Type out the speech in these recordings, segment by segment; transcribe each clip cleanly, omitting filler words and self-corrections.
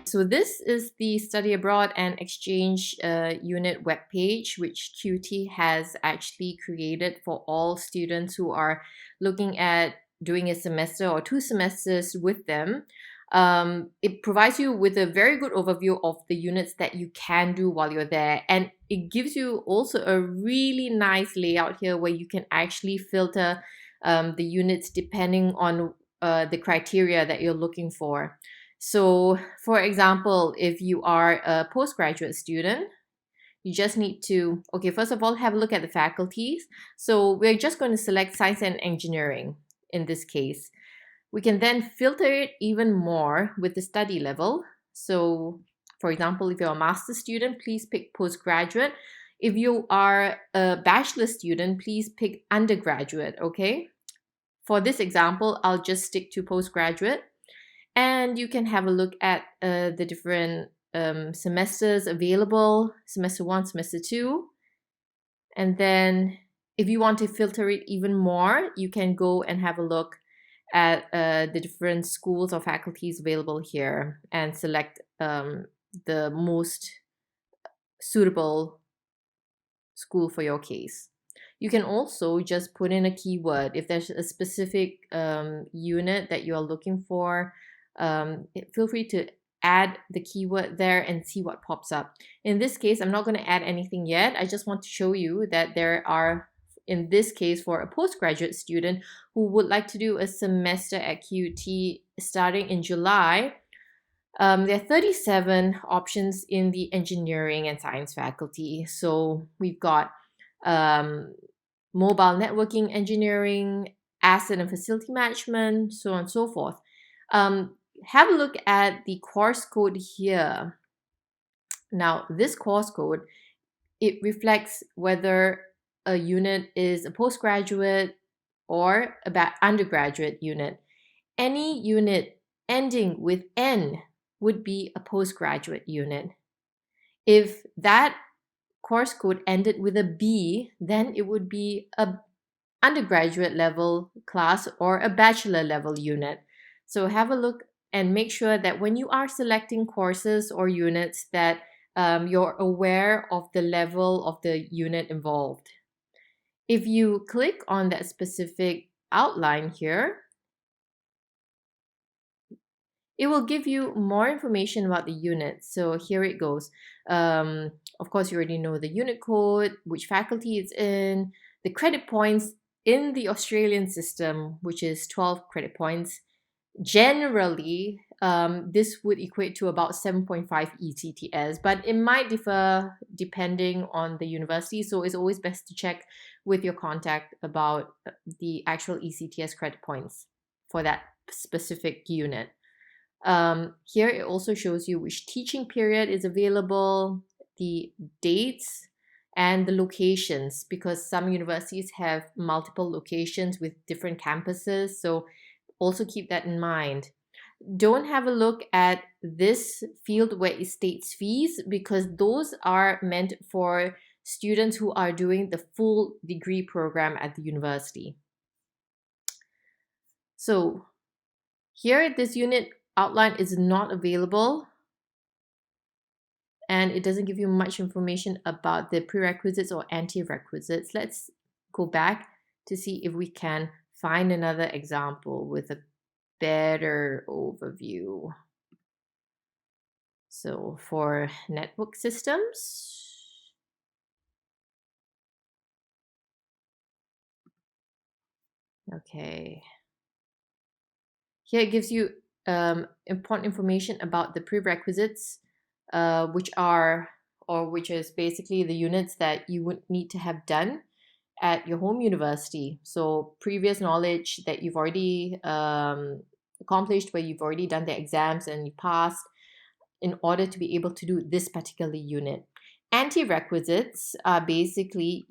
So this is the Study Abroad and Exchange Unit webpage, which QUT has actually created for all students who are looking at doing a semester or 2 semesters with them. It provides you with a very good overview of the units that you can do while you're there, and it gives you also a really nice layout here where you can actually filter the units depending on the criteria that you're looking for. So, for example, if you are a postgraduate student, you just need to, okay, first of all, have a look at the faculties. So we're just going to select science and engineering in this case. We can then filter it even more with the study level. So, for example, if you're a master's student, please pick postgraduate. If you are a bachelor student, please pick undergraduate, okay? For this example, I'll just stick to postgraduate. And you can have a look at the different semesters available, semester 1, semester 2. And then if you want to filter it even more, you can go and have a look at the different schools or faculties available here and select the most suitable school for your case. You can also just put in a keyword if there's a specific unit that you're looking for. Feel free to add the keyword there and see what pops up. In this case, I'm not going to add anything yet. I just want to show you that there are, in this case, for a postgraduate student who would like to do a semester at QUT starting in July, there are 37 options in the engineering and science faculty. So we've got mobile networking engineering, asset and facility management, so on and so forth. Have a look at the course code here. Now, this course code, it reflects whether a unit is a postgraduate or a undergraduate unit. Any unit ending with N would be a postgraduate unit. If that course code ended with a B, then it would be a undergraduate level class or a bachelor level unit. So have a look and make sure that when you are selecting courses or units that you're aware of the level of the unit involved. If you click on that specific outline here, it will give you more information about the unit. So here it goes. Of course, you already know the unit code, which faculty it's in, the credit points in the Australian system, which is 12 credit points. Generally, this would equate to about 7.5 ECTS, but it might differ depending on the university. So it's always best to check with your contact about the actual ECTS credit points for that specific unit. Here it also shows you which teaching period is available, the dates, and the locations, because some universities have multiple locations with different campuses. So also keep that in mind. Don't have a look at this field where it states fees, because those are meant for students who are doing the full degree program at the university. So here, this unit outline is not available, and it doesn't give you much information about the prerequisites or anti-requisites. Let's go back to see if we can find another example with a better overview. So for network systems, okay. Here it gives you important information about the prerequisites, which is basically the units that you would need to have done at your home university. So previous knowledge that you've already accomplished, where you've already done the exams and you passed, in order to be able to do this particular unit. Anti-requisites are basically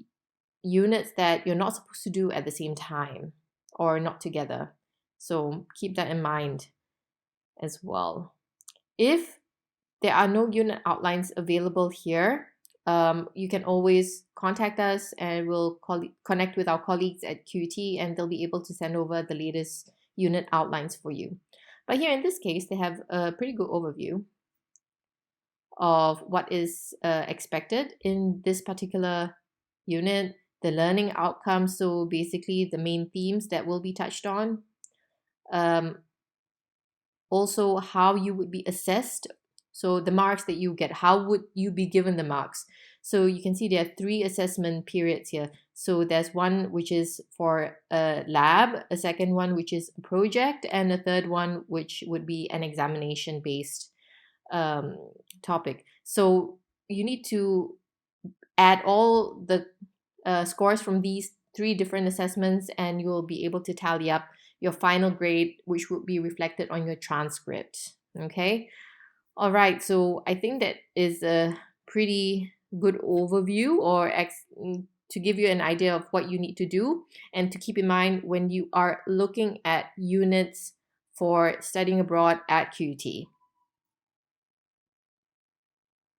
units that you're not supposed to do at the same time or not together. So keep that in mind as well. If there are no unit outlines available here, you can always contact us and we'll connect with our colleagues at QUT, and they'll be able to send over the latest unit outlines for you. But here in this case, they have a pretty good overview. of what is expected in this particular unit, the learning outcomes, so basically the main themes that will be touched on, um, also how you would be assessed, so the marks that you get, how would you be given the marks. So you can see there are 3 assessment periods here. So there's one which is for a lab, a second one which is a project, and a third one which would be an examination based um, topic. So you need to add all the scores from these 3 different assessments, and you will be able to tally up your final grade, which would be reflected on your transcript. Okay. All right. So I think that is a pretty good overview, or to give you an idea of what you need to do and to keep in mind when you are looking at units for studying abroad at QUT.